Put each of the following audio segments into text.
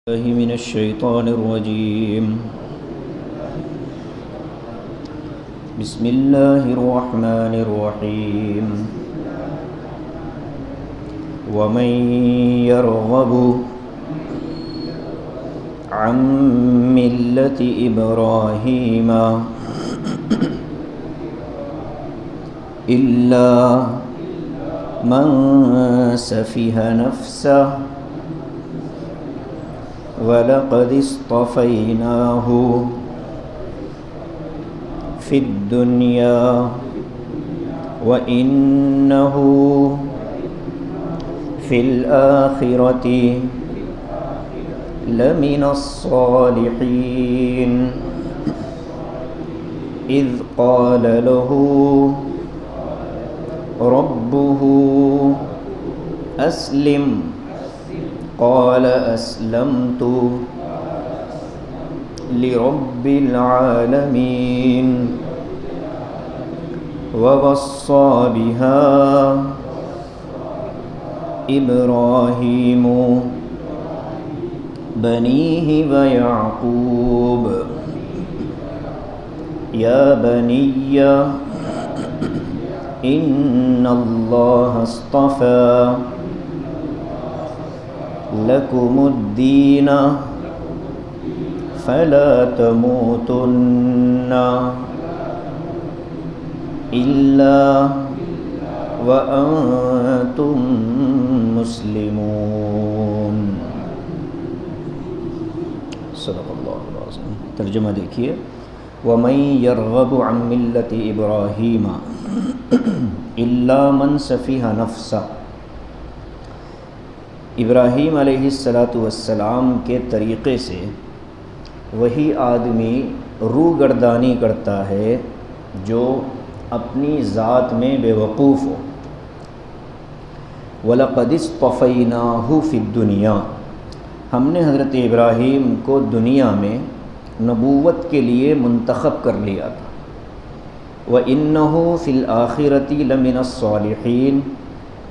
الله من الشيطان الرجيم. بسم الله الرحمن الرحيم. ومن يرغب عن ملة إبراهيم إلا من سفه نفسه وَلَقَدِ اصْطَفَيْنَاهُ فِي الدُّنْيَا وَإِنَّهُ فِي الْآخِرَةِ لَمِنَ الصَّالِحِينَ. إِذْ قَالَ لَهُ رَبُّهُ أَسْلِمْ قال أسلمت لرب العالمين. ووصى بها إبراهيم بنيه ويعقوب يا بني إن الله اصطفى لكم الدين فلا تموتن إلا وأنتم مسلمون. صدق اللہ العظیم. ترجمہ دیکھیے. وَمَن يَرْغَبُ عَن مِّلَّةِ إِبْرَاهِيمَ إِلَّا مَن سَفِهَ نَفْسَهُ. ابراہیم علیہ السلام کے طریقے سے وہی آدمی روگردانی کرتا ہے جو اپنی ذات میں بے وقوف ہو. وَلَقَدِ اصْطَفَيْنَاهُ فِي الدُّنْيَا. ہم نے حضرت ابراہیم کو دنیا میں نبوت کے لیے منتخب کر لیا تھا. وَإِنَّهُ فِي الْآخِرَةِ لَمِنَ الصَّالِحِينَ.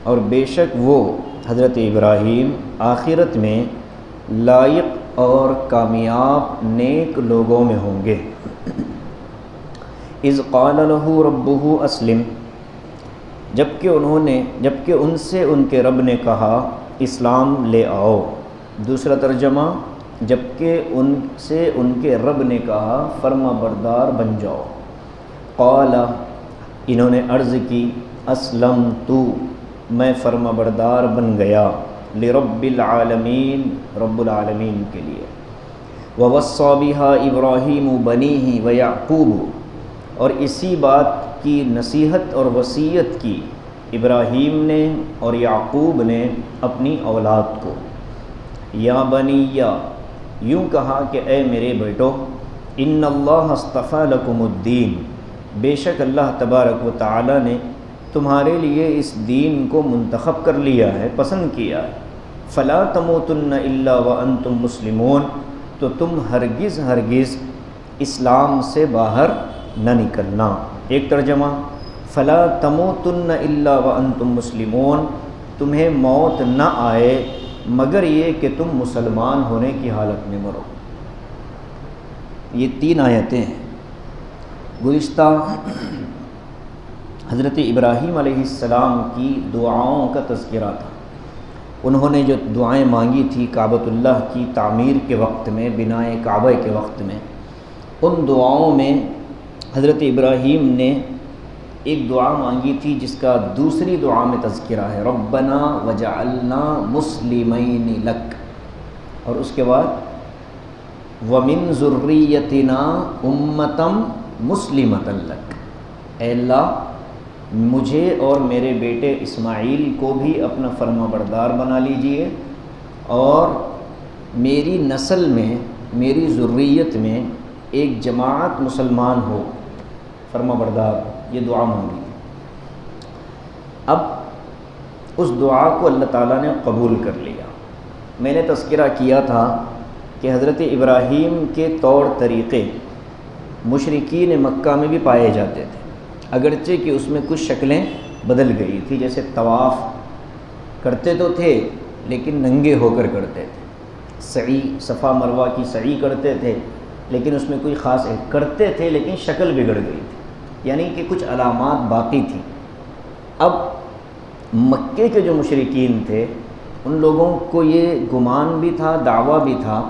اور بے شک وہ حضرت ابراہیم آخرت میں لائق اور کامیاب نیک لوگوں میں ہوں گے. اذ قال له ربه اسلم. جبکہ ان سے ان کے رب نے کہا اسلام لے آؤ. دوسرا ترجمہ جبکہ ان سے ان کے رب نے کہا فرما بردار بن جاؤ. قال انہوں نے عرض کی اسلمت میں فرما بردار بن گیا لرب العالمین رب العالمین کے لیے. ووصى بها ابراہیم بنیہ ویعقوب. اور اسی بات کی نصیحت اور وصیت کی ابراہیم نے اور یعقوب نے اپنی اولاد کو. یا بنیہ یوں کہا کہ اے میرے بیٹو ان اللہ اصطفى لکم الدین. بے شک اللہ تبارک و تعالی نے تمہارے لیے اس دین کو منتخب کر لیا ہے، پسند کیا ہے. فلا تموتن الا وانتم مسلمون. تو تم ہرگز اسلام سے باہر نہ نکلنا. ایک ترجمہ فلا تموتن الا وانتم مسلمون. تمہیں موت نہ آئے مگر یہ کہ تم مسلمان ہونے کی حالت میں مرو. یہ 3 آیتیں ہیں. گزشتہ حضرت ابراہیم علیہ السلام کی دعاؤں کا تذکرہ تھا. انہوں نے جو دعائیں مانگی تھی کعبۃ اللہ کی تعمیر کے وقت میں، بنائے کعبہ کے وقت میں، ان دعاؤں میں حضرت ابراہیم نے ایک دعا مانگی تھی جس کا دوسری دعا میں تذکرہ ہے ربنا وجعلنا مسلمین لک. اور اس کے بعد ومن ذریتنا امۃ مسلمۃ لک. اے اللہ مجھے اور میرے بیٹے اسماعیل کو بھی اپنا فرما بردار بنا لیجئے اور میری نسل میں میری ذریت میں ایک جماعت مسلمان ہو فرما بردار. یہ دعا مانگی. اب اس دعا کو اللہ تعالیٰ نے قبول کر لیا. میں نے تذکرہ کیا تھا کہ حضرت ابراہیم کے طور طریقے مشرکین مکہ میں بھی پائے جاتے تھے، اگرچہ کہ اس میں کچھ شکلیں بدل گئی تھی. جیسے طواف کرتے تو تھے لیکن ننگے ہو کر کرتے تھے. سعی صفا مروہ کی سعی کرتے تھے، لیکن اس میں کوئی خاص کرتے تھے لیکن شکل بگڑ گئی تھی، یعنی کہ کچھ علامات باقی تھیں۔ اب مکے کے جو مشرکین تھے ان لوگوں کو یہ گمان بھی تھا، دعویٰ بھی تھا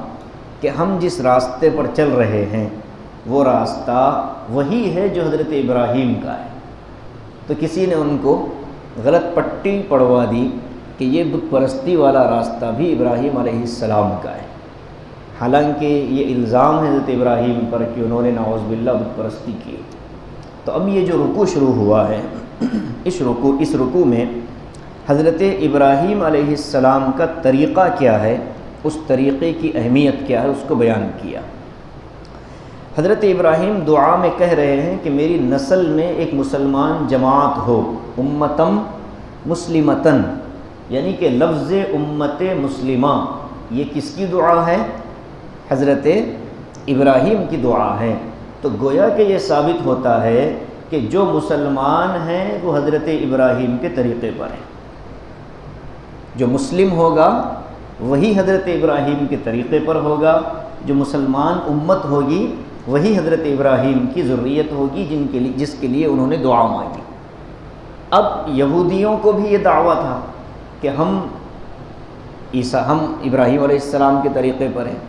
کہ ہم جس راستے پر چل رہے ہیں وہ راستہ وہی ہے جو حضرت ابراہیم کا ہے۔ تو کسی نے ان کو غلط پٹی پڑوا دی کہ یہ بت پرستی والا راستہ بھی ابراہیم علیہ السلام کا ہے، حالانکہ یہ الزام ہے حضرت ابراہیم پر کہ انہوں نے نعوذ باللہ بت پرستی کی۔ تو اب یہ جو رکوع شروع ہوا ہے، اس رکوع میں حضرت ابراہیم علیہ السلام کا طریقہ کیا ہے، اس طریقے کی اہمیت کیا ہے، اس کو بیان کیا۔ حضرت ابراہیم دعا میں کہہ رہے ہیں کہ میری نسل میں ایک مسلمان جماعت ہو، امتم مسلمتن، یعنی کہ لفظ امت مسلمہ یہ کس کی دعا ہے؟ حضرت ابراہیم کی دعا ہے۔ تو گویا کہ یہ ثابت ہوتا ہے کہ جو مسلمان ہیں وہ حضرت ابراہیم کے طریقے پر ہیں، جو مسلم ہوگا وہی حضرت ابراہیم کے طریقے پر ہوگا، جو مسلمان امت ہوگی وہی حضرت ابراہیم کی ذریت ہوگی جس کے لیے انہوں نے دعا مانگی۔ اب یہودیوں کو بھی یہ دعویٰ تھا کہ ہم ابراہیم علیہ السلام کے طریقے پر ہیں،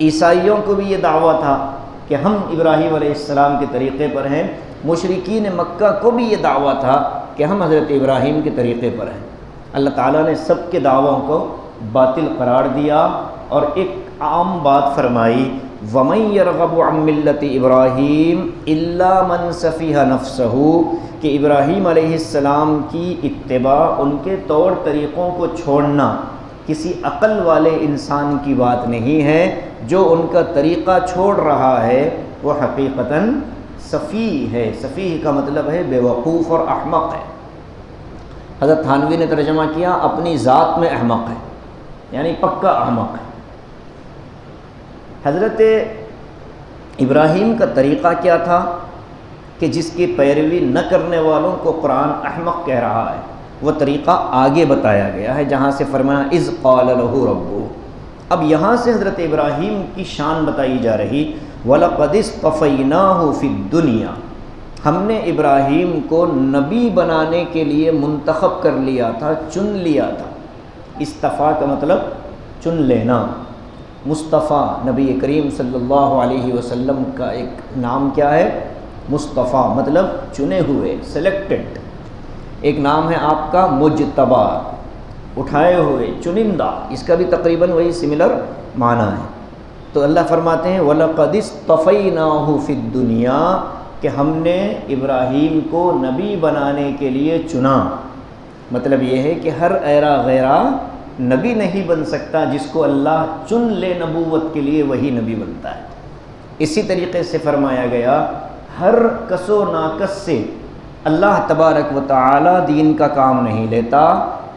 عیسائیوں کو بھی یہ دعویٰ تھا کہ ہم ابراہیم علیہ السلام کے طریقے پر ہیں، مشرکین مکہ کو بھی یہ دعویٰ تھا کہ ہم حضرت ابراہیم کے طریقے پر ہیں۔ اللہ تعالیٰ نے سب کے دعووں کو باطل قرار دیا اور ایک عام بات فرمائی، وَمَن يَرْغَبُ عَن مِّلَّةِ إِبْرَاهِيمَ إِلَّا مَن سَفِهَ نَفْسَهُ، کہ ابراہیم علیہ السلام کی اتباع، ان کے طور طریقوں کو چھوڑنا کسی عقل والے انسان کی بات نہیں ہے۔ جو ان کا طریقہ چھوڑ رہا ہے وہ حقیقتاً سفیہ ہے۔ سفیہ کا مطلب ہے بے وقوف اور احمق ہے۔ حضرت تھانوی نے ترجمہ کیا اپنی ذات میں احمق ہے، یعنی پکا احمق ہے۔ حضرت ابراہیم کا طریقہ کیا تھا کہ جس کی پیروی نہ کرنے والوں کو قرآن احمق کہہ رہا ہے، وہ طریقہ آگے بتایا گیا ہے جہاں سے فرمایا اذ قال لہ ربہ۔ اب یہاں سے حضرت ابراہیم کی شان بتائی جا رہی، وَلَقَدِ اصْطَفَيْنَاهُ فِي الدُّنْيَا، ہم نے ابراہیم کو نبی بنانے کے لیے منتخب کر لیا تھا، چن لیا تھا۔ اصطفیٰ کا مطلب چن لینا۔ مصطفیٰ نبی کریم صلی اللہ علیہ وسلم کا ایک نام کیا ہے؟ مصطفیٰ، مطلب چنے ہوئے، سلیکٹڈ۔ ایک نام ہے آپ کا مجتبی، اٹھائے ہوئے، چنندہ، اس کا بھی تقریباً وہی سملر معنی ہے۔ تو اللہ فرماتے ہیں وَلَقَدِ اصْطَفَيْنَاهُ فِي الدُّنْيَا، کہ ہم نے ابراہیم کو نبی بنانے کے لیے چنا۔ مطلب یہ ہے کہ ہر ایرا غیرہ نبی نہیں بن سکتا، جس کو اللہ چن لے نبوت کے لیے وہی نبی بنتا ہے۔ اسی طریقے سے فرمایا گیا ہر کس و ناقص سے اللہ تبارک و تعالی دین کا کام نہیں لیتا،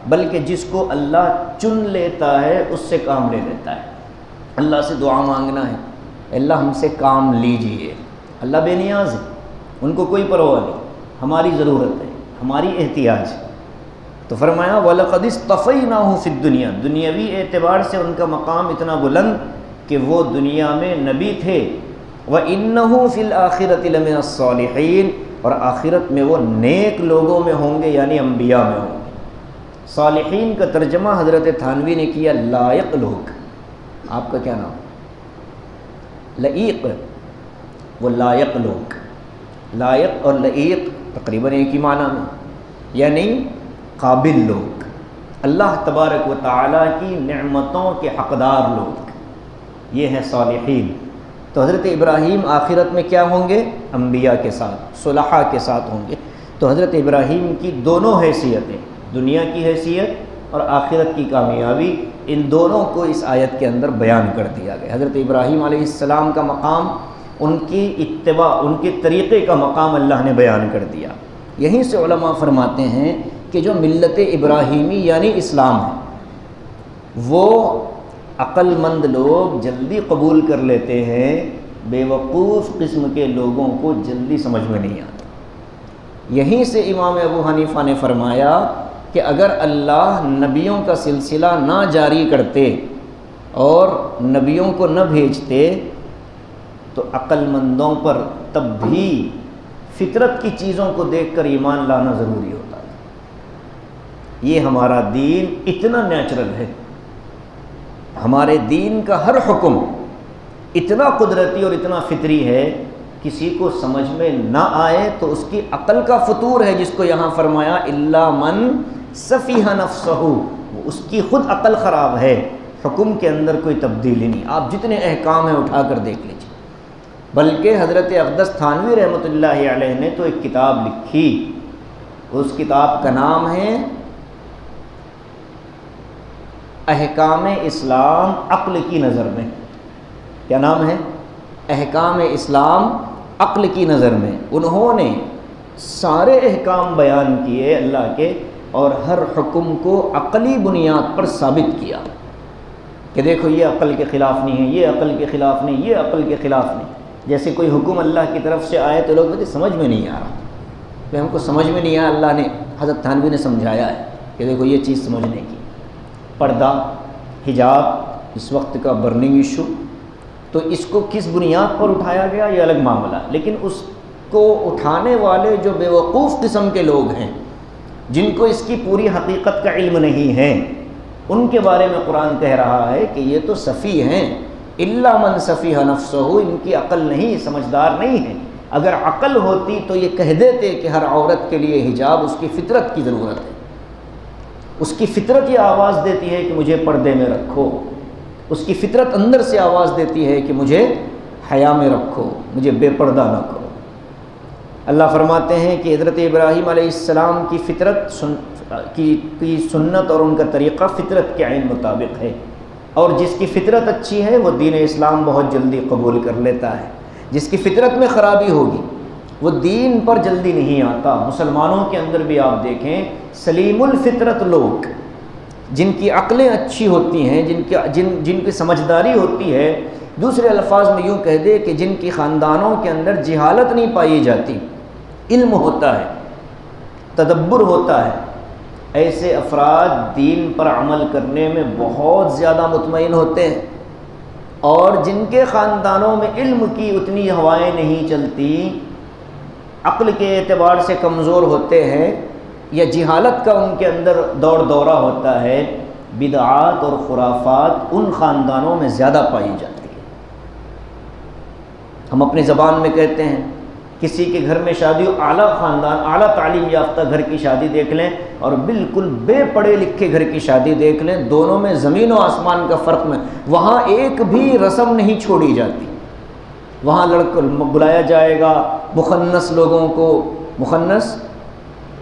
بلکہ جس کو اللہ چن لیتا ہے اس سے کام لے لیتا ہے۔ اللہ سے دعا مانگنا ہے، اللہ ہم سے کام لیجئے۔ اللہ بے نیاز ہے، ان کو کوئی پرواہ نہیں، ہماری ضرورت ہے، ہماری احتیاج ہے۔ تو فرمایا وَلَقَدِ اصْطَفَيْنَاهُ فِي الدُّنْيَا، دنیاوی اعتبار سے ان کا مقام اتنا بلند کہ وہ دنیا میں نبی تھے۔ وَإِنَّهُ فِي الْآخِرَةِ لَمِنَ الصَّالِحِينَ، اور آخرت میں وہ نیک لوگوں میں ہوں گے، یعنی انبیاء میں ہوں گے۔ صالحین کا ترجمہ حضرت تھانوی نے کیا لائق لوگ۔ آپ کا کیا نام؟ لائق، وہ لائق لوگ۔ لائق اور لائق تقریباً ایک ہی معنی میں، یعنی قابل لوگ، اللہ تبارک و تعالیٰ کی نعمتوں کے حقدار لوگ، یہ ہیں صالحین۔ تو حضرت ابراہیم آخرت میں کیا ہوں گے؟ انبیاء کے ساتھ، صلحاء کے ساتھ ہوں گے۔ تو حضرت ابراہیم کی دونوں حیثیتیں، دنیا کی حیثیت اور آخرت کی کامیابی، ان دونوں کو اس آیت کے اندر بیان کر دیا گیا۔ حضرت ابراہیم علیہ السلام کا مقام، ان کی اتباع، ان کے طریقے کا مقام اللہ نے بیان کر دیا۔ یہیں سے علماء فرماتے ہیں کہ جو ملت ابراہیمی یعنی اسلام ہے، وہ عقل مند لوگ جلدی قبول کر لیتے ہیں، بے وقوف قسم کے لوگوں کو جلدی سمجھ میں نہیں آتا۔ یہیں سے امام ابو حنیفہ نے فرمایا کہ اگر اللہ نبیوں کا سلسلہ نہ جاری کرتے اور نبیوں کو نہ بھیجتے تو عقل مندوں پر تب بھی فطرت کی چیزوں کو دیکھ کر ایمان لانا ضروری ہوتا ہے۔ یہ ہمارا دین اتنا نیچرل ہے، ہمارے دین کا ہر حکم اتنا قدرتی اور اتنا فطری ہے، کسی کو سمجھ میں نہ آئے تو اس کی عقل کا فطور ہے، جس کو یہاں فرمایا الا من سفیہ نفسہ، اس کی خود عقل خراب ہے، حکم کے اندر کوئی تبدیلی نہیں۔ آپ جتنے احکام ہیں اٹھا کر دیکھ لیجیے۔ بلکہ حضرت اقدس تھانوی رحمۃ اللہ علیہ نے تو ایک کتاب لکھی، اس کتاب کا نام ہے احکام اسلام عقل کی نظر میں۔ کیا نام ہے؟ احکام اسلام عقل کی نظر میں۔ انہوں نے سارے احکام بیان کیے اللہ کے، اور ہر حکم کو عقلی بنیاد پر ثابت کیا کہ دیکھو یہ عقل کے خلاف نہیں ہے، یہ عقل کے خلاف نہیں، یہ عقل کے خلاف نہیں۔ جیسے کوئی حکم اللہ کی طرف سے آئے تو لوگ کہتے سمجھ میں نہیں آ رہا، کہ ہم کو سمجھ میں نہیں آیا، اللہ نے حضرت تھانوی نے سمجھایا ہے کہ دیکھو یہ چیز سمجھنے کی۔ پردہ، حجاب اس وقت کا برننگ ایشو، تو اس کو کس بنیاد پر اٹھایا گیا یہ الگ معاملہ، لیکن اس کو اٹھانے والے جو بیوقوف قسم کے لوگ ہیں، جن کو اس کی پوری حقیقت کا علم نہیں ہے، ان کے بارے میں قرآن کہہ رہا ہے کہ یہ تو سفیہ ہیں، الا من سفیہ نفسہ، ان کی عقل نہیں، سمجھدار نہیں ہے۔ اگر عقل ہوتی تو یہ کہہ دیتے کہ ہر عورت کے لیے حجاب اس کی فطرت کی ضرورت ہے، اس کی فطرت یہ آواز دیتی ہے کہ مجھے پردے میں رکھو، اس کی فطرت اندر سے آواز دیتی ہے کہ مجھے حیا میں رکھو، مجھے بے پردہ نہ کرو۔ اللہ فرماتے ہیں کہ حضرت ابراہیم علیہ السلام کی فطرت کی سنت اور ان کا طریقہ فطرت کے عین مطابق ہے، اور جس کی فطرت اچھی ہے وہ دین اسلام بہت جلدی قبول کر لیتا ہے۔ جس کی فطرت میں خرابی ہوگی وہ دین پر جلدی نہیں آتا۔ مسلمانوں کے اندر بھی آپ دیکھیں سلیم الفطرت لوگ، جن کی عقلیں اچھی ہوتی ہیں، جن کی سمجھداری ہوتی ہے، دوسرے الفاظ میں یوں کہہ دے کہ جن کی خاندانوں کے اندر جہالت نہیں پائی جاتی، علم ہوتا ہے، تدبر ہوتا ہے، ایسے افراد دین پر عمل کرنے میں بہت زیادہ مطمئن ہوتے ہیں، اور جن کے خاندانوں میں علم کی اتنی ہوائیں نہیں چلتی، عقل کے اعتبار سے کمزور ہوتے ہیں، یا جہالت کا ان کے اندر دور دورہ ہوتا ہے، بدعات اور خرافات ان خاندانوں میں زیادہ پائی جاتی ہے۔ ہم اپنی زبان میں کہتے ہیں کسی کے گھر میں شادی ہو، اعلیٰ خاندان، اعلیٰ تعلیم یافتہ گھر کی شادی دیکھ لیں اور بالکل بے پڑھے لکھے گھر کی شادی دیکھ لیں، دونوں میں زمین و آسمان کا فرق میں، وہاں ایک بھی رسم نہیں چھوڑی جاتی۔ وہاں لڑکا بلایا جائے گا، مخنث لوگوں کو، مخنث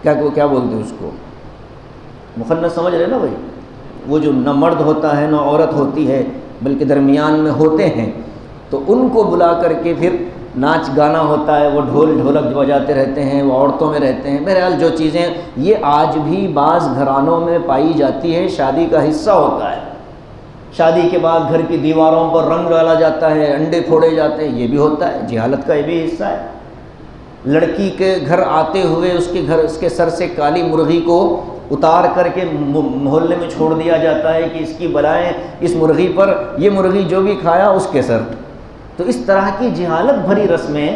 کیا بولتے ہیں اس کو، مخنث سمجھ رہے نا بھائی، وہ جو نہ مرد ہوتا ہے نہ عورت ہوتی ہے بلکہ درمیان میں ہوتے ہیں، تو ان کو بلا کر کے پھر ناچ گانا ہوتا ہے، وہ ڈھول ڈھولک بجاتے رہتے ہیں، وہ عورتوں میں رہتے ہیں۔ بہرحال جو چیزیں یہ آج بھی بعض گھرانوں میں پائی جاتی ہے، شادی کا حصہ ہوتا ہے۔ شادی کے بعد گھر کی دیواروں پر رنگ ڈالا جاتا ہے، انڈے پھوڑے جاتے ہیں، یہ بھی ہوتا ہے، جہالت کا یہ بھی حصہ ہے۔ لڑکی کے گھر آتے ہوئے اس کے سر سے کالی مرغی کو اتار کر کے محلے میں چھوڑ دیا جاتا ہے کہ اس کی بلائیں اس مرغی پر، یہ مرغی جو بھی کھایا اس کے سر۔ تو اس طرح کی جہالت بھری رسمیں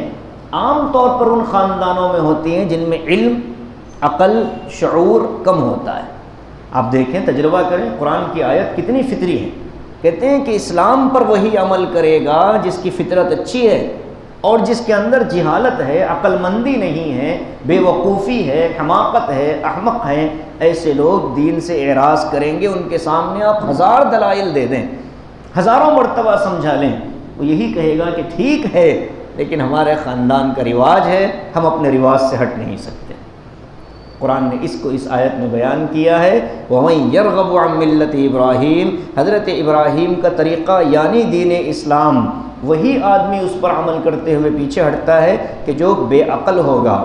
عام طور پر ان خاندانوں میں ہوتی ہیں جن میں علم، عقل، شعور کم ہوتا ہے۔ آپ دیکھیں، تجربہ کریں، قرآن کی آیت کتنی فطری ہے۔ کہتے ہیں کہ اسلام پر وہی عمل کرے گا جس کی فطرت اچھی ہے، اور جس کے اندر جہالت ہے، عقل مندی نہیں ہے، بے وقوفی ہے، حماقت ہے، احمق ہے، ایسے لوگ دین سے اعراض کریں گے۔ ان کے سامنے آپ ہزار دلائل دے دیں، ہزاروں مرتبہ سمجھا لیں، وہ یہی کہے گا کہ ٹھیک ہے، لیکن ہمارے خاندان کا رواج ہے، ہم اپنے رواج سے ہٹ نہیں سکتے۔ قرآن نے اس کو اس آیت میں بیان کیا ہے، وَمَن يَرْغَبُ عَن مِّلَّةِ ابراہیم، حضرت ابراہیم کا طریقہ یعنی دین اسلام، وہی آدمی اس پر عمل کرتے ہوئے پیچھے ہٹتا ہے کہ جو بے عقل ہوگا۔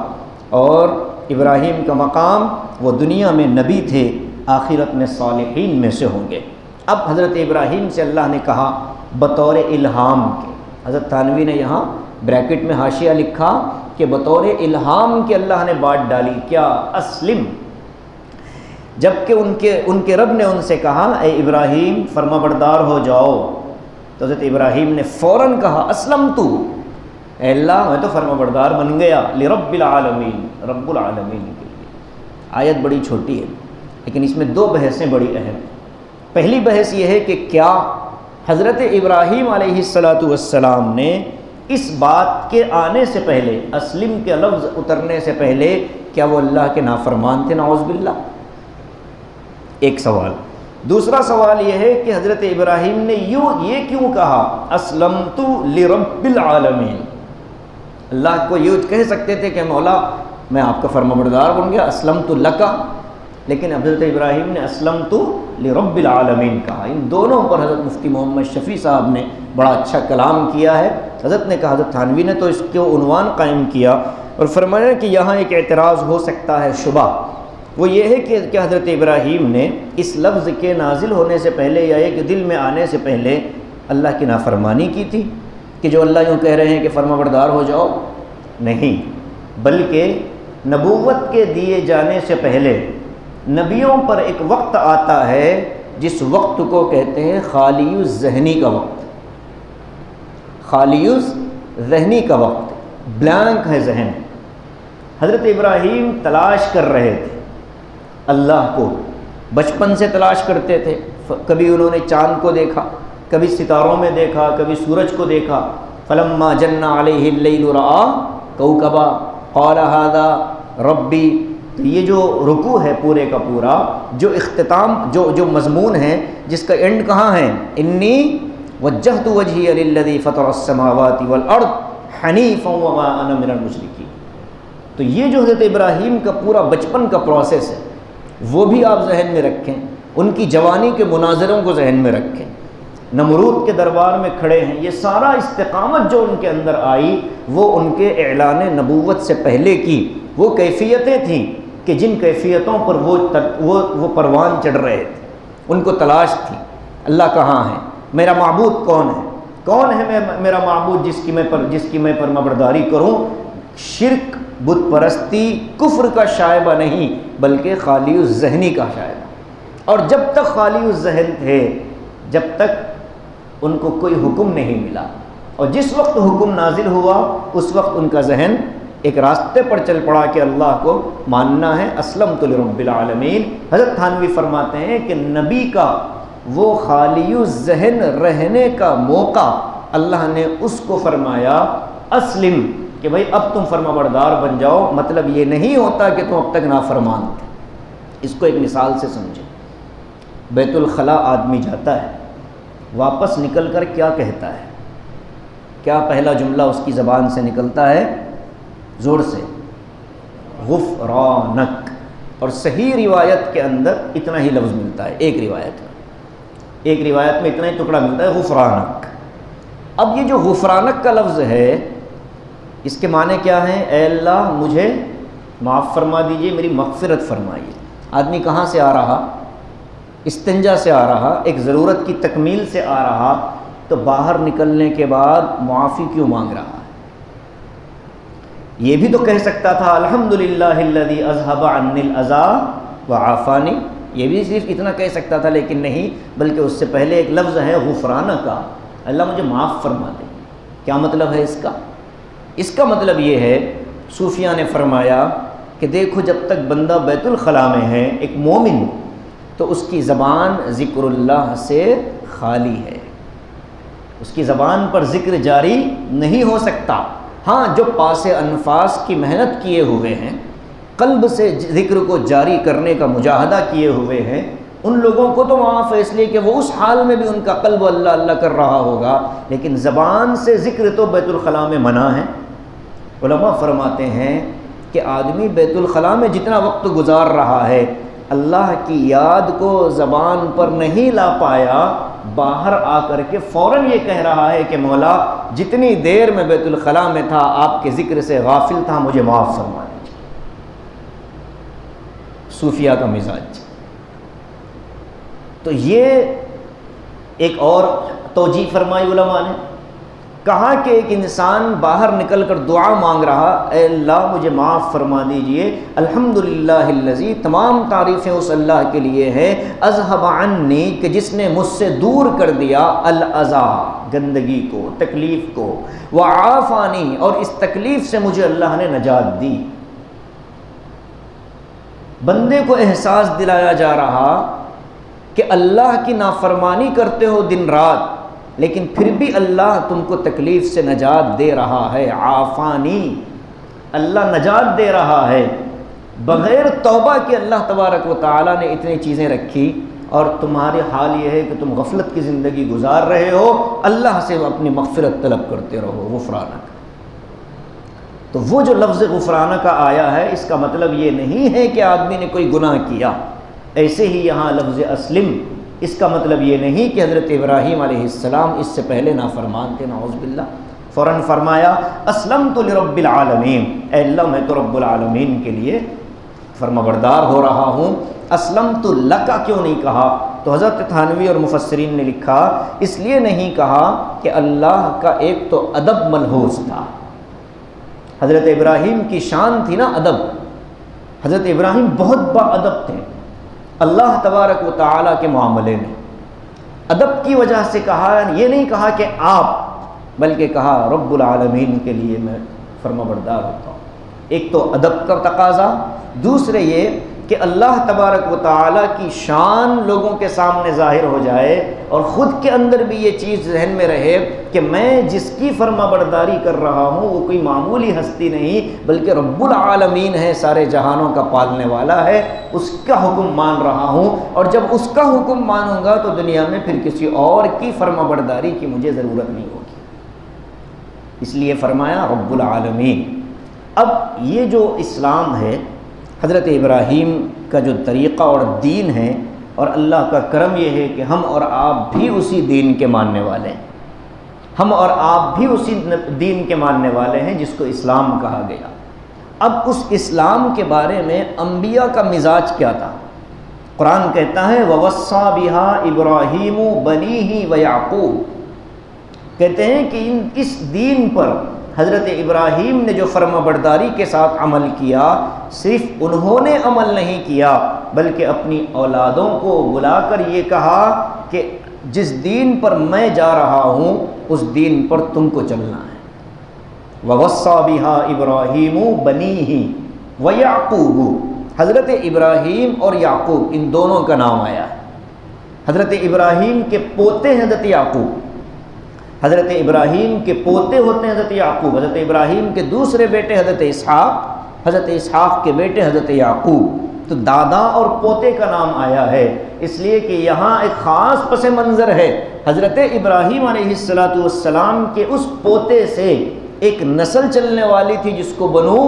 اور ابراہیم کا مقام، وہ دنیا میں نبی تھے، آخرت میں صالحین میں سے ہوں گے۔ اب حضرت ابراہیم سے اللہ نے کہا بطور الہام کے، حضرت تھانوی نے یہاں بریکٹ میں حاشیہ لکھا کہ بطور الہام کے اللہ نے بات ڈالی، کیا؟ اسلم، جب کہ ان کے رب نے ان سے کہا اے ابراہیم فرما بردار ہو جاؤ، تو حضرت ابراہیم نے فوراً کہا اسلمت، اے اللہ میں تو فرما بردار بن گیا، لرب العالمین، رب العالمین کے لیے۔ آیت بڑی چھوٹی ہے لیکن اس میں دو بحثیں بڑی اہم ہیں۔ پہلی بحث یہ ہے کہ کیا حضرت ابراہیم علیہ السلام نے اس بات کے آنے سے پہلے، اسلم کے لفظ اترنے سے پہلے، کیا وہ اللہ کے نافرمان تھے نعوذ باللہ؟ ایک سوال۔ دوسرا سوال یہ ہے کہ حضرت ابراہیم نے یہ کیوں کہا اسلمت لرب العالمین؟ اللہ کو یہ کہہ سکتے تھے کہ مولا میں آپ کا فرما بردار بن گیا، اسلمت لک، لیکن حضرت ابراہیم نے اسلمت لرب العالمین کہا۔ ان دونوں پر حضرت مفتی محمد شفیع صاحب نے بڑا اچھا کلام کیا ہے۔ حضرت نے کہا، حضرت تھانوی نے تو اس کو عنوان قائم کیا اور فرمایا کہ یہاں ایک اعتراض ہو سکتا ہے، شبہ، وہ یہ ہے کہ حضرت ابراہیم نے اس لفظ کے نازل ہونے سے پہلے یا ایک دل میں آنے سے پہلے اللہ کی نافرمانی کی تھی کہ جو اللہ یوں کہہ رہے ہیں کہ فرما بردار ہو جاؤ؟ نہیں، بلکہ نبوت کے دیے جانے سے پہلے نبیوں پر ایک وقت آتا ہے جس وقت کو کہتے ہیں خالی الذہنی کا وقت، خالی الذہنی کا وقت، بلینک ہے ذہن۔ حضرت ابراہیم تلاش کر رہے تھے اللہ کو، بچپن سے تلاش کرتے تھے، کبھی انہوں نے چاند کو دیکھا، کبھی ستاروں میں دیکھا، کبھی سورج کو دیکھا، فلما جن علیہ اللیل رأى کوکبا قال ھذا ربی۔ تو یہ جو رکوع ہے پورے کا پورا، جو اختتام، جو مضمون ہے، جس کا اینڈ کہاں ہے، انی وجہت وجہی للذی فطر السماوات والارض حنیفا وما انا من المشرکین۔ تو یہ جو حضرت ابراہیم کا پورا بچپن کا پروسیس ہے وہ بھی آپ ذہن میں رکھیں، ان کی جوانی کے مناظروں کو ذہن میں رکھیں، نمرود کے دربار میں کھڑے ہیں، یہ سارا استقامت جو ان کے اندر آئی وہ ان کے اعلان نبوت سے پہلے کی وہ کیفیتیں تھیں کہ جن کیفیتوں پر وہ پروان چڑھ رہے تھے، ان کو تلاش تھی اللہ کہاں ہے، میرا معبود کون ہے میرا معبود جس کی میں فرمانبرداری کروں۔ شرک، بت پرستی، کفر کا شائبہ نہیں بلکہ خالی الذہنی کا شائبہ۔ اور جب تک خالی الذہن تھے، جب تک ان کو کوئی حکم نہیں ملا، اور جس وقت حکم نازل ہوا اس وقت ان کا ذہن ایک راستے پر چل پڑا کہ اللہ کو ماننا ہے، اسلمت لرب العالمین۔ حضرت تھانوی فرماتے ہیں کہ نبی کا وہ خالی الذہن رہنے کا موقع اللہ نے اس کو فرمایا اسلم، کہ بھائی اب تم فرما بردار بن جاؤ۔ مطلب یہ نہیں ہوتا کہ تم اب تک نافرمان تھے۔ اس کو ایک مثال سے سمجھیں۔ بیت الخلاء آدمی جاتا ہے، واپس نکل کر کیا کہتا ہے؟ کیا پہلا جملہ اس کی زبان سے نکلتا ہے؟ زور سے، غفرانک۔ اور صحیح روایت کے اندر اتنا ہی لفظ ملتا ہے، ایک روایت میں اتنا ہی ٹکڑا ملتا ہے، غفرانک۔ اب یہ جو غفرانک کا لفظ ہے اس کے معنی کیا ہیں؟ اے اللہ مجھے معاف فرما دیجئے، میری مغفرت فرمائیے۔ آدمی کہاں سے آ رہا؟ استنجا سے آ رہا، ایک ضرورت کی تکمیل سے آ رہا، تو باہر نکلنے کے بعد معافی کیوں مانگ رہا ہے؟ یہ بھی تو کہہ سکتا تھا الحمدللہ الذی اذھب عنی الاذی وعافانی، یہ بھی صرف اتنا کہہ سکتا تھا، لیکن نہیں، بلکہ اس سے پہلے ایک لفظ ہے غفرانہ کا، اللہ مجھے معاف فرما دے۔ کیا مطلب ہے اس کا؟ اس کا مطلب یہ ہے، صوفیہ نے فرمایا کہ دیکھو جب تک بندہ بیت الخلاء میں ہے، ایک مومن، تو اس کی زبان ذکر اللہ سے خالی ہے، اس کی زبان پر ذکر جاری نہیں ہو سکتا۔ ہاں جو پاس انفاس کی محنت کیے ہوئے ہیں، قلب سے ذکر کو جاری کرنے کا مجاہدہ کیے ہوئے ہیں، ان لوگوں کو تو معاف ہے، اس لیے کہ وہ اس حال میں بھی ان کا قلب اللہ اللہ کر رہا ہوگا، لیکن زبان سے ذکر تو بیت الخلاء میں منع ہے۔ علماء فرماتے ہیں کہ آدمی بیت الخلاء میں جتنا وقت گزار رہا ہے، اللہ کی یاد کو زبان پر نہیں لا پایا، باہر آ کر کے فوراً یہ کہہ رہا ہے کہ مولا جتنی دیر میں بیت الخلاء میں تھا آپ کے ذکر سے غافل تھا، مجھے معاف فرما دیجیے۔ صوفیہ کا مزاج۔ تو یہ ایک اور توجیہ فرمائی علماء نے کہا کہ ایک انسان باہر نکل کر دعا مانگ رہا، اے اللہ مجھے معاف فرما دیجئے، الحمدللہ الذی، تمام تعریفیں اس اللہ کے لیے ہیں، اذھب عنی، کہ جس نے مجھ سے دور کر دیا، الاذی، گندگی کو، تکلیف کو، وعافانی، اور اس تکلیف سے مجھے اللہ نے نجات دی۔ بندے کو احساس دلایا جا رہا کہ اللہ کی نافرمانی کرتے ہو دن رات، لیکن پھر بھی اللہ تم کو تکلیف سے نجات دے رہا ہے، عافانی، اللہ نجات دے رہا ہے۔ بغیر توبہ کے اللہ تبارک و تعالیٰ نے اتنی چیزیں رکھی، اور تمہارے حال یہ ہے کہ تم غفلت کی زندگی گزار رہے ہو، اللہ سے اپنی مغفرت طلب کرتے رہو، غفرانک۔ تو وہ جو لفظ غفرانہ کا آیا ہے، اس کا مطلب یہ نہیں ہے کہ آدمی نے کوئی گناہ کیا، ایسے ہی یہاں لفظ اسلم، اس کا مطلب یہ نہیں کہ حضرت ابراہیم علیہ السلام اس سے پہلے نافرمان تھے، نعوذ باللہ۔ فوراً فرمایا اسلمت لرب العالمین، اے اللہ میں تو رب العالمین کے لیے فرمانبردار ہو رہا ہوں۔ اسلمت لکا کیوں نہیں کہا؟ تو حضرت تھانوی اور مفسرین نے لکھا اس لیے نہیں کہا کہ اللہ کا ایک تو ادب ملحوظ تھا، حضرت ابراہیم کی شان تھی نا ادب، حضرت ابراہیم بہت با ادب تھے اللہ تبارک و تعالیٰ کے معاملے میں۔ ادب کی وجہ سے کہا، یہ نہیں کہا کہ آپ، بلکہ کہا رب العالمین کے لیے میں فرمانبردار ہوتا ہوں۔ ایک تو ادب کا تقاضا، دوسرے یہ کہ اللہ تبارک و تعالیٰ کی شان لوگوں کے سامنے ظاہر ہو جائے، اور خود کے اندر بھی یہ چیز ذہن میں رہے کہ میں جس کی فرمانبرداری کر رہا ہوں وہ کوئی معمولی ہستی نہیں، بلکہ رب العالمین ہے، سارے جہانوں کا پالنے والا ہے، اس کا حکم مان رہا ہوں، اور جب اس کا حکم مانوں گا تو دنیا میں پھر کسی اور کی فرمانبرداری کی مجھے ضرورت نہیں ہوگی، اس لیے فرمایا رب العالمین۔ اب یہ جو اسلام ہے، حضرت ابراہیم کا جو طریقہ اور دین ہے، اور اللہ کا کرم یہ ہے کہ ہم اور آپ بھی اسی دین کے ماننے والے ہیں، ہم اور آپ بھی اسی دین کے ماننے والے ہیں جس کو اسلام کہا گیا۔ اب اس اسلام کے بارے میں انبیاء کا مزاج کیا تھا؟ قرآن کہتا ہے وَوَصَّى بِهَا إِبْرَاهِيمُ بَنِيهِ وَيَعْقُوبُ، کہتے ہیں کہ اس دین پر حضرت ابراہیم نے جو فرمانبرداری کے ساتھ عمل کیا، صرف انہوں نے عمل نہیں کیا بلکہ اپنی اولادوں کو بلا کر یہ کہا کہ جس دین پر میں جا رہا ہوں اس دین پر تم کو چلنا ہے۔ وَوَصَّى بِهَا إِبْرَاهِيمُ بَنِيهِ وَيَعْقُوبُ، حضرت ابراہیم اور یعقوب ان دونوں کا نام آیا ہے۔ حضرت ابراہیم کے پوتے حضرت یعقوب، حضرت ابراہیم کے پوتے ہوتے ہیں حضرت یعقوب، حضرت ابراہیم کے دوسرے بیٹے حضرت اسحاق، حضرت اسحاق کے بیٹے حضرت یعقوب، تو دادا اور پوتے کا نام آیا ہے، اس لیے کہ یہاں ایک خاص پس منظر ہے۔ حضرت ابراہیم علیہ السلام کے اس پوتے سے ایک نسل چلنے والی تھی جس کو بنو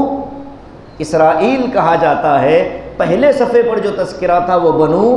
اسرائیل کہا جاتا ہے۔ پہلے صفحے پر جو تذکرہ تھا وہ بنو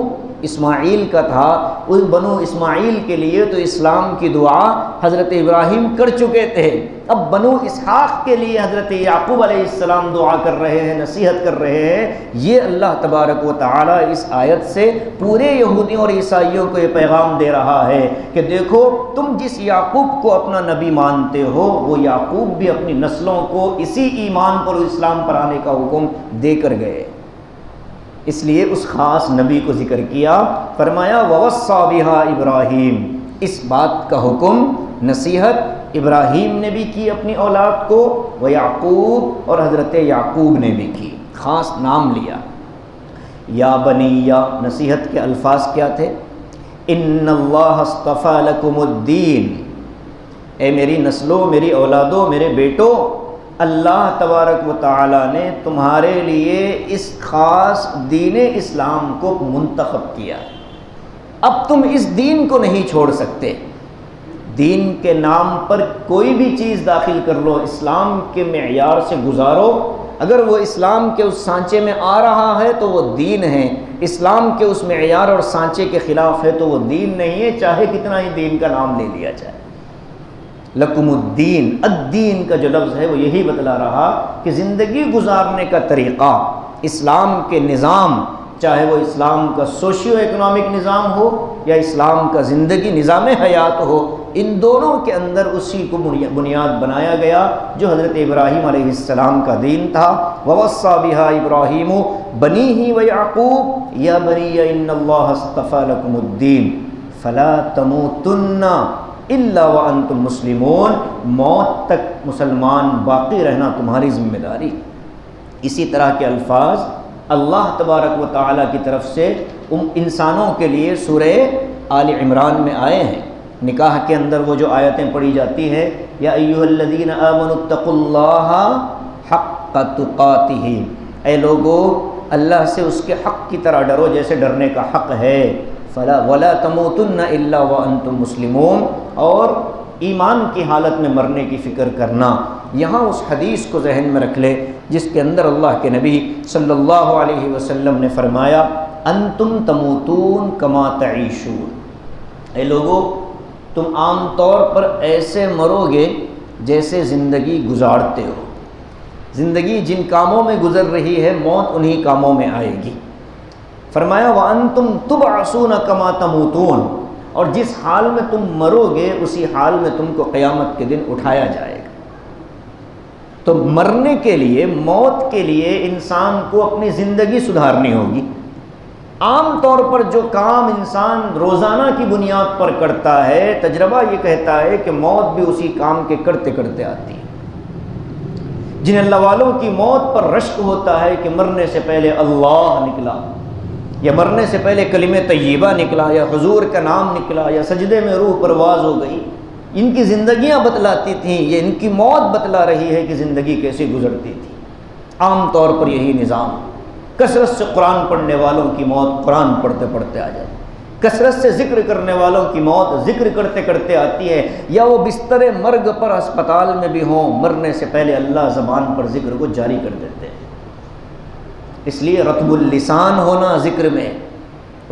اسماعیل کا تھا، اس بنو اسماعیل کے لیے تو اسلام کی دعا حضرت ابراہیم کر چکے تھے، اب بنو اسحاق کے لیے حضرت یعقوب علیہ السلام دعا کر رہے ہیں، نصیحت کر رہے ہیں۔ یہ اللہ تبارک و تعالی اس آیت سے پورے یہودیوں اور عیسائیوں کو یہ پیغام دے رہا ہے کہ دیکھو تم جس یعقوب کو اپنا نبی مانتے ہو وہ یعقوب بھی اپنی نسلوں کو اسی ایمان پر اسلام پر آنے کا حکم دے کر گئے، اس لیے اس خاص نبی کو ذکر کیا، فرمایا وَوَصَّى بِهَا إِبْرَاهِيمُ، اس بات کا حکم، نصیحت ابراہیم نے بھی کی اپنی اولاد کو، ویعقوب اور حضرت یعقوب نے بھی کی، خاص نام لیا۔ یا بنیہ، نصیحت کے الفاظ کیا تھے؟ ان اللہ اصطفیٰ لکم الدین، اے میری نسلوں، میری اولادوں، میرے بیٹوں، اللہ تبارک و تعالیٰ نے تمہارے لیے اس خاص دین اسلام کو منتخب کیا، اب تم اس دین کو نہیں چھوڑ سکتے۔ دین کے نام پر کوئی بھی چیز داخل کر لو، اسلام کے معیار سے گزارو، اگر وہ اسلام کے اس سانچے میں آ رہا ہے تو وہ دین ہے، اسلام کے اس معیار اور سانچے کے خلاف ہے تو وہ دین نہیں ہے، چاہے کتنا ہی دین کا نام لے لیا جائے۔ لکم الدین، الدین کا جو لفظ ہے وہ یہی بتلا رہا کہ زندگی گزارنے کا طریقہ، اسلام کے نظام، چاہے وہ اسلام کا سوشیو اکنامک نظام ہو یا اسلام کا زندگی نظام حیات ہو، ان دونوں کے اندر اسی کو بنیاد بنایا گیا جو حضرت ابراہیم علیہ السلام کا دین تھا۔ وَوَصَّى بِهَا إِبْرَاهِيمُ بَنِيهِ وَيَعْقُوبُ يَا بَنِيَّ إِنَّ اللَّهَ اصْطَفَىٰ لَكُمُ الدِّينَ فَلَا تَمُوتُنَّ إِلَّا وَأَنْتُمْ مُسْلِمُونَ، موت تک مسلمان باقی رہنا تمہاری ذمہ داری۔ اسی طرح کے الفاظ اللہ تبارک و تعالیٰ کی طرف سے انسانوں کے لیے سورہ آل عمران میں آئے ہیں۔ نکاح کے اندر وہ جو آیتیں پڑھی جاتی ہیں، یا ایھا الذین آمنوا اتقوا اللہ حق تقاتہ، اے لوگو اللہ سے اس کے حق کی طرح ڈرو جیسے ڈرنے کا حق ہے۔ ولا تموتن الا وانتم مسلمون، اور ایمان کی حالت میں مرنے کی فکر کرنا۔ یہاں اس حدیث کو ذہن میں رکھ لے جس کے اندر اللہ کے نبی صلی اللہ علیہ وسلم نے فرمایا انتم تموتون کما تعیشون، اے لوگو تم عام طور پر ایسے مرو گے جیسے زندگی گزارتے ہو، زندگی جن کاموں میں گزر رہی ہے موت انہی کاموں میں آئے گی۔ فرمایا وَأَنْتُمْ تُبْعَثُونَ كَمَا تَمُوتُونَ، اور جس حال میں تم مرو گے اسی حال میں تم کو قیامت کے دن اٹھایا جائے گا۔ تو مرنے کے لیے، موت کے لیے انسان کو اپنی زندگی سدھارنی ہوگی۔ عام طور پر جو کام انسان روزانہ کی بنیاد پر کرتا ہے، تجربہ یہ کہتا ہے کہ موت بھی اسی کام کے کرتے کرتے آتی ہے۔ جن اللہ والوں کی موت پر رشک ہوتا ہے کہ مرنے سے پہلے اللہ نکلا، یا مرنے سے پہلے کلمہ طیبہ نکلا، یا حضور کا نام نکلا، یا سجدے میں روح پرواز ہو گئی، ان کی زندگیاں بتلاتی تھیں، یہ ان کی موت بتلا رہی ہے کہ زندگی کیسی گزرتی تھی۔ عام طور پر یہی نظام، کثرت سے قرآن پڑھنے والوں کی موت قرآن پڑھتے پڑھتے آ جاتی، کثرت سے ذکر کرنے والوں کی موت ذکر کرتے کرتے آتی ہے، یا وہ بستر مرگ پر ہسپتال میں بھی ہوں، مرنے سے پہلے اللہ زبان پر ذکر کو جاری کر دیتے ہیں۔ اس لیے رطب اللسان ہونا ذکر میں،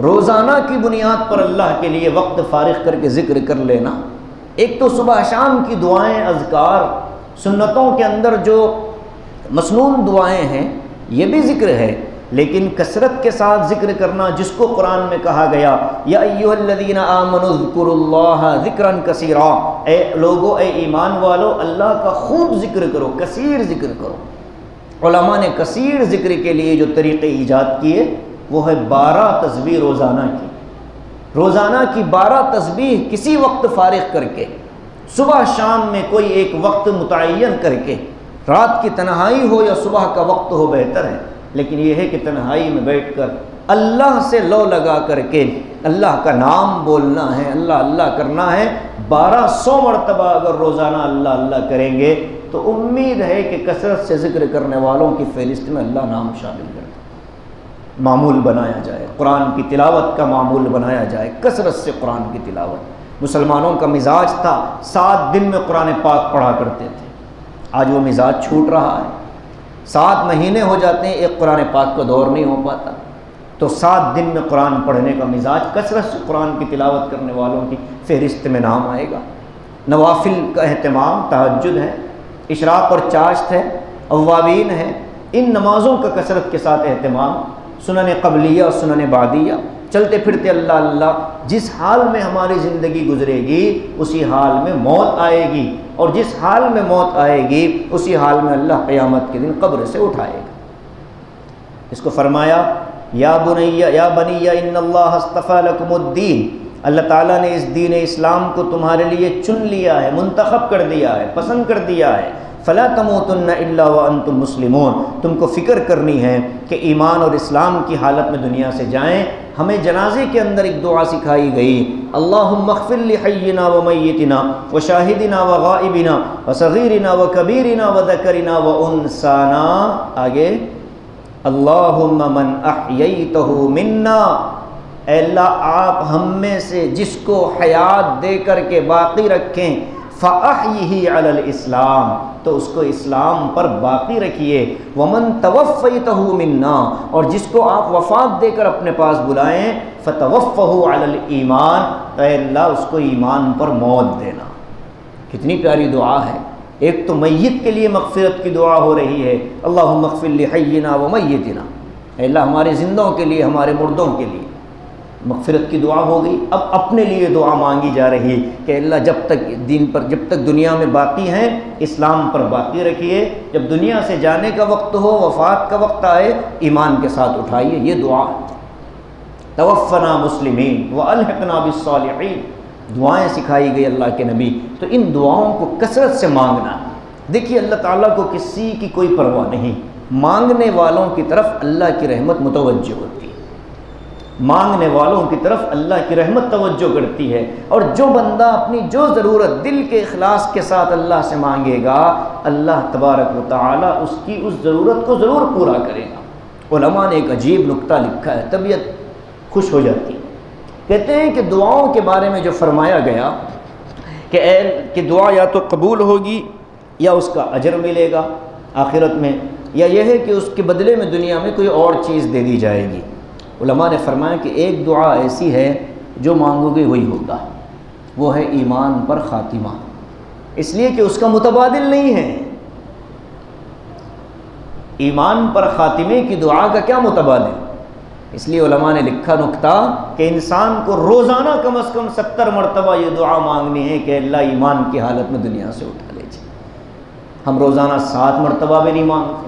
روزانہ کی بنیاد پر اللہ کے لیے وقت فارغ کر کے ذکر کر لینا۔ ایک تو صبح شام کی دعائیں، اذکار، سنتوں کے اندر جو مسنون دعائیں ہیں یہ بھی ذکر ہے، لیکن کثرت کے ساتھ ذکر کرنا جس کو قرآن میں کہا گیا یا ایھا الذین آمنوا اذکروا اللہ ذکرا کثیرا، اے لوگو، اے ایمان والو، اللہ کا خوب ذکر کرو، کثیر ذکر کرو۔ علماء نے کثیر ذکر کے لیے جو طریقے ایجاد کیے وہ ہے 12 تسبیح روزانہ کی، روزانہ کی 12 تسبیح کسی وقت فارغ کر کے، صبح شام میں کوئی ایک وقت متعین کر کے، رات کی تنہائی ہو یا صبح کا وقت ہو بہتر ہے، لیکن یہ ہے کہ تنہائی میں بیٹھ کر اللہ سے لو لگا کر کے اللہ کا نام بولنا ہے، اللہ اللہ کرنا ہے۔ 1200 مرتبہ اگر روزانہ اللہ اللہ کریں گے تو امید ہے کہ کثرت سے ذکر کرنے والوں کی فہرست میں اللہ نام شامل کر دے، معمول بنایا جائے، قرآن کی تلاوت کا معمول بنایا جائے، کثرت سے قرآن کی تلاوت۔ مسلمانوں کا مزاج تھا 7 دن میں قرآن پاک پڑھا کرتے تھے، آج وہ مزاج چھوٹ رہا ہے، 7 مہینے ہو جاتے ہیں ایک قرآن پاک کا دور نہیں ہو پاتا، تو 7 دن میں قرآن پڑھنے کا مزاج، کثرت سے قرآن کی تلاوت کرنے والوں کی فہرست میں نام آئے گا۔ نوافل کا اہتمام، تہجد ہے، اشراق اور چاشت ہے، اوابین ہے، ان نمازوں کا کثرت کے ساتھ اہتمام، سنن قبلیہ اور سنن بعدیہ، چلتے پھرتے اللہ اللہ۔ جس حال میں ہماری زندگی گزرے گی اسی حال میں موت آئے گی، اور جس حال میں موت آئے گی اسی حال میں اللہ قیامت کے دن قبر سے اٹھائے گا۔ اس کو فرمایا یا بنی ان اللہ اصطفیٰ لکم الدین، اللہ تعالیٰ نے اس دین اسلام کو تمہارے لیے چن لیا ہے، منتخب کر دیا ہے، پسند کر دیا ہے۔ فلا تموتن الا وانتم مسلمون، تم کو فکر کرنی ہے کہ ایمان اور اسلام کی حالت میں دنیا سے جائیں۔ ہمیں جنازے کے اندر ایک دعا سکھائی گئی، اللہم اغفر لحینا ومیتنا وشاہدنا وغائبنا وصغیرنا وکبیرنا وذکرنا وانسانا، آگے اللہم من احییتہ منا، اے اللہ آپ ہم میں سے جس کو حیات دے کر کے باقی رکھیں، فَأَحْيِهِ عَلَى الْإِسْلَامِ، تو اس کو اسلام پر باقی رکھیے، وَمَن تَوَفَّيْتَهُ مِنَّا، اور جس کو آپ وفات دے کر اپنے پاس بلائیں، فَتَوَفَّهُ عَلَى الْإِيمَانِ، اے اللہ اس کو ایمان پر موت دینا۔ کتنی پیاری دعا ہے، ایک تو میت کے لیے مغفرت کی دعا ہو رہی ہے، اللہم اغفر لحینا ومیتنا، اے اللہ ہمارے زندوں کے لیے، ہمارے مردوں کے لیے مغفرت کی دعا ہو گئی، اب اپنے لیے دعا مانگی جا رہی ہے کہ اللہ جب تک دین پر، جب تک دنیا میں باقی ہیں اسلام پر باقی رکھیے، جب دنیا سے جانے کا وقت ہو، وفات کا وقت آئے، ایمان کے ساتھ اٹھائیے۔ یہ دعا توفنا مسلمین والحقنا بالصالحین، دعائیں سکھائی گئی اللہ کے نبی۔ تو ان دعاؤں کو کثرت سے مانگنا۔ دیکھیے اللہ تعالیٰ کو کسی کی کوئی پرواہ نہیں، مانگنے والوں کی طرف اللہ کی رحمت متوجہ ہوتی ہے، مانگنے والوں کی طرف اللہ کی رحمت توجہ کرتی ہے۔ اور جو بندہ اپنی جو ضرورت دل کے اخلاص کے ساتھ اللہ سے مانگے گا، اللہ تبارک و تعالیٰ اس کی اس ضرورت کو ضرور پورا کرے گا۔ علماء نے ایک عجیب نکتہ لکھا ہے، طبیعت خوش ہو جاتی ہے۔ کہتے ہیں کہ دعاؤں کے بارے میں جو فرمایا گیا کہ دعا یا تو قبول ہوگی یا اس کا اجر ملے گا آخرت میں، یا یہ ہے کہ اس کے بدلے میں دنیا میں کوئی اور چیز دے دی جائے گی۔ علماء نے فرمایا کہ ایک دعا ایسی ہے جو مانگو گے وہی ہوگا، وہ ہے ایمان پر خاتمہ، اس لیے کہ اس کا متبادل نہیں ہے۔ ایمان پر خاتمے کی دعا کا کیا متبادل؟ اس لیے علماء نے لکھا نکتہ کہ انسان کو روزانہ کم از کم 70 مرتبہ یہ دعا مانگنی ہے کہ اللہ ایمان کی حالت میں دنیا سے اٹھا لیجیے۔ ہم روزانہ 7 مرتبہ بھی نہیں مانگتے،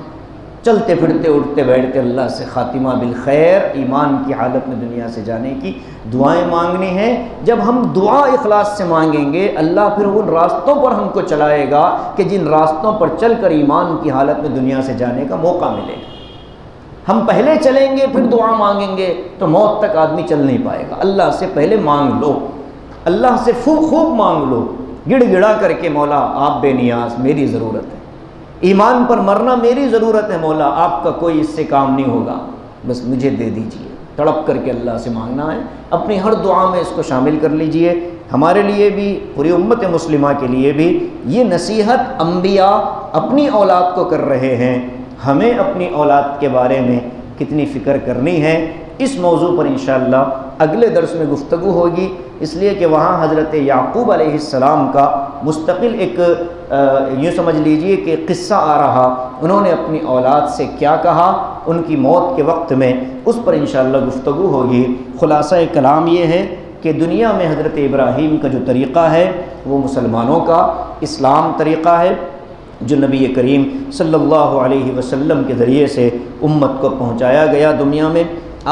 چلتے پھرتے اٹھتے بیٹھتے اللہ سے خاتمہ بالخیر، ایمان کی حالت میں دنیا سے جانے کی دعائیں مانگنی ہیں۔ جب ہم دعا اخلاص سے مانگیں گے، اللہ پھر ان راستوں پر ہم کو چلائے گا کہ جن راستوں پر چل کر ایمان کی حالت میں دنیا سے جانے کا موقع ملے گا۔ ہم پہلے چلیں گے پھر دعا مانگیں گے تو موت تک آدمی چل نہیں پائے گا۔ اللہ سے پہلے مانگ لو، اللہ سے خوب مانگ لو، گڑ گڑا کر کے مولا آپ بے نیاز، میری ضرورت ہے، ایمان پر مرنا میری ضرورت ہے مولا، آپ کا کوئی اس سے کام نہیں ہوگا، بس مجھے دے دیجئے۔ تڑپ کر کے اللہ سے مانگنا ہے، اپنی ہر دعا میں اس کو شامل کر لیجئے۔ ہمارے لیے بھی، پوری امت مسلمہ کے لیے بھی یہ نصیحت انبیاء اپنی اولاد کو کر رہے ہیں، ہمیں اپنی اولاد کے بارے میں کتنی فکر کرنی ہے، اس موضوع پر انشاءاللہ اگلے درس میں گفتگو ہوگی، اس لیے کہ وہاں حضرت یعقوب علیہ السلام کا مستقل ایک یوں سمجھ لیجئے کہ قصہ آ رہا، انہوں نے اپنی اولاد سے کیا کہا ان کی موت کے وقت میں، اس پر انشاءاللہ گفتگو ہوگی۔ خلاصہ کلام یہ ہے کہ دنیا میں حضرت ابراہیم کا جو طریقہ ہے وہ مسلمانوں کا اسلام طریقہ ہے، جو نبی کریم صلی اللہ علیہ وسلم کے ذریعے سے امت کو پہنچایا گیا دنیا میں۔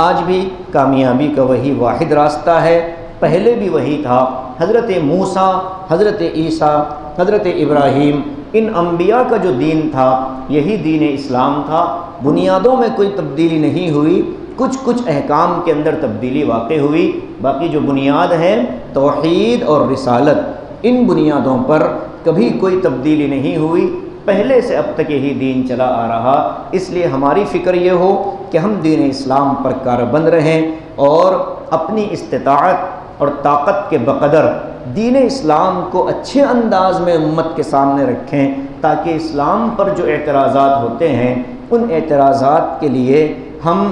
آج بھی کامیابی کا وہی واحد راستہ ہے، پہلے بھی وہی تھا۔ حضرت موسیٰ، حضرت عیسیٰ، حضرت ابراہیم، ان انبیاء کا جو دین تھا یہی دین اسلام تھا، بنیادوں میں کوئی تبدیلی نہیں ہوئی، کچھ احکام کے اندر تبدیلی واقع ہوئی، باقی جو بنیاد ہے توحید اور رسالت، ان بنیادوں پر کبھی کوئی تبدیلی نہیں ہوئی، پہلے سے اب تک یہی دین چلا آ رہا۔ اس لیے ہماری فکر یہ ہو کہ ہم دین اسلام پر کاربند رہیں اور اپنی استطاعت اور طاقت کے بقدر دین اسلام کو اچھے انداز میں امت کے سامنے رکھیں، تاکہ اسلام پر جو اعتراضات ہوتے ہیں ان اعتراضات کے لیے ہم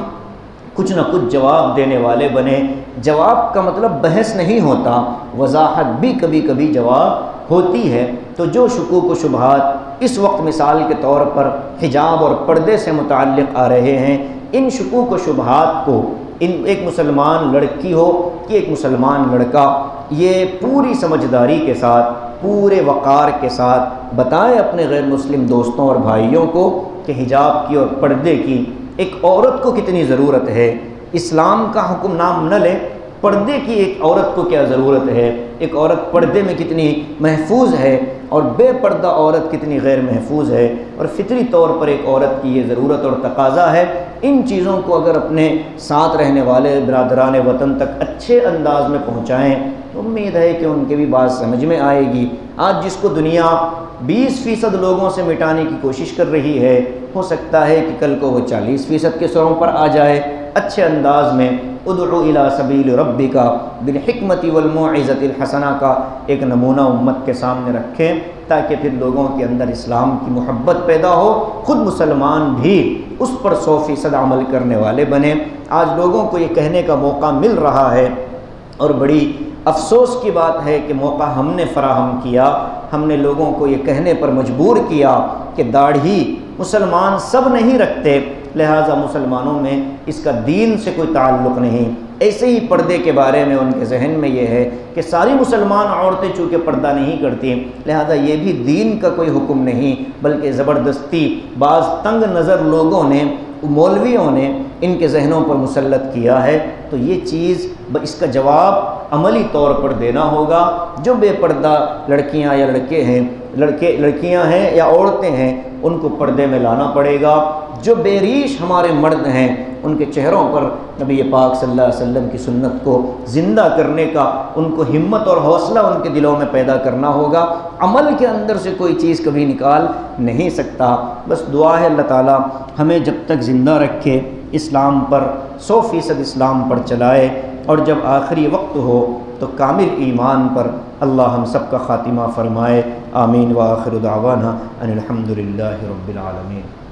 کچھ نہ کچھ جواب دینے والے بنیں۔ جواب کا مطلب بحث نہیں ہوتا، وضاحت بھی کبھی کبھی جواب ہوتی ہے۔ تو جو شکوک و شبہات اس وقت مثال کے طور پر حجاب اور پردے سے متعلق آ رہے ہیں، ان شکوک و شبہات کو ایک مسلمان لڑکی ہو کہ ایک مسلمان لڑکا، یہ پوری سمجھداری کے ساتھ، پورے وقار کے ساتھ بتائیں اپنے غیر مسلم دوستوں اور بھائیوں کو کہ حجاب کی اور پردے کی ایک عورت کو کتنی ضرورت ہے۔ اسلام کا حکم نام نہ لیں، پردے کی ایک عورت کو کیا ضرورت ہے، ایک عورت پردے میں کتنی محفوظ ہے اور بے پردہ عورت کتنی غیر محفوظ ہے، اور فطری طور پر ایک عورت کی یہ ضرورت اور تقاضا ہے۔ ان چیزوں کو اگر اپنے ساتھ رہنے والے برادران وطن تک اچھے انداز میں پہنچائیں تو امید ہے کہ ان کے بھی بات سمجھ میں آئے گی۔ آج جس کو دنیا 20% لوگوں سے مٹانے کی کوشش کر رہی ہے، ہو سکتا ہے کہ کل کو وہ 40% کے سروں پر آ جائے۔ اچھے انداز میں ادعو الی سبیل ربک بالحکمت والموعظۃ الحسنہ کا ایک نمونہ امت کے سامنے رکھیں، تاکہ پھر لوگوں کے اندر اسلام کی محبت پیدا ہو، خود مسلمان بھی اس پر 100% عمل کرنے والے بنیں۔ آج لوگوں کو یہ کہنے کا موقع مل رہا ہے، اور بڑی افسوس کی بات ہے کہ موقع ہم نے فراہم کیا، ہم نے لوگوں کو یہ کہنے پر مجبور کیا کہ داڑھی مسلمان سب نہیں رکھتے، لہٰذا مسلمانوں میں اس کا دین سے کوئی تعلق نہیں، ایسے ہی پردے کے بارے میں ان کے ذہن میں یہ ہے کہ ساری مسلمان عورتیں چونکہ پردہ نہیں کرتی، لہذا یہ بھی دین کا کوئی حکم نہیں، بلکہ زبردستی بعض تنگ نظر لوگوں نے، مولویوں نے ان کے ذہنوں پر مسلط کیا ہے۔ تو یہ چیز اس کا جواب عملی طور پر دینا ہوگا۔ جو بے پردہ لڑکیاں یا لڑکے ہیں، لڑکیاں ہیں یا عورتیں ہیں، ان کو پردے میں لانا پڑے گا۔ جو بے ریش ہمارے مرد ہیں، ان کے چہروں پر نبی پاک صلی اللہ علیہ وسلم کی سنت کو زندہ کرنے کا ان کو ہمت اور حوصلہ ان کے دلوں میں پیدا کرنا ہوگا۔ عمل کے اندر سے کوئی چیز کبھی نکال نہیں سکتا۔ بس دعا ہے اللہ تعالیٰ ہمیں جب تک زندہ رکھے، اسلام پر 100% اسلام پر چلائے، اور جب آخری وقت ہو تو کامل ایمان پر اللہ ہم سب کا خاتمہ فرمائے۔ آمین وآخر دعوانا ان الحمد للہ رب العالمین۔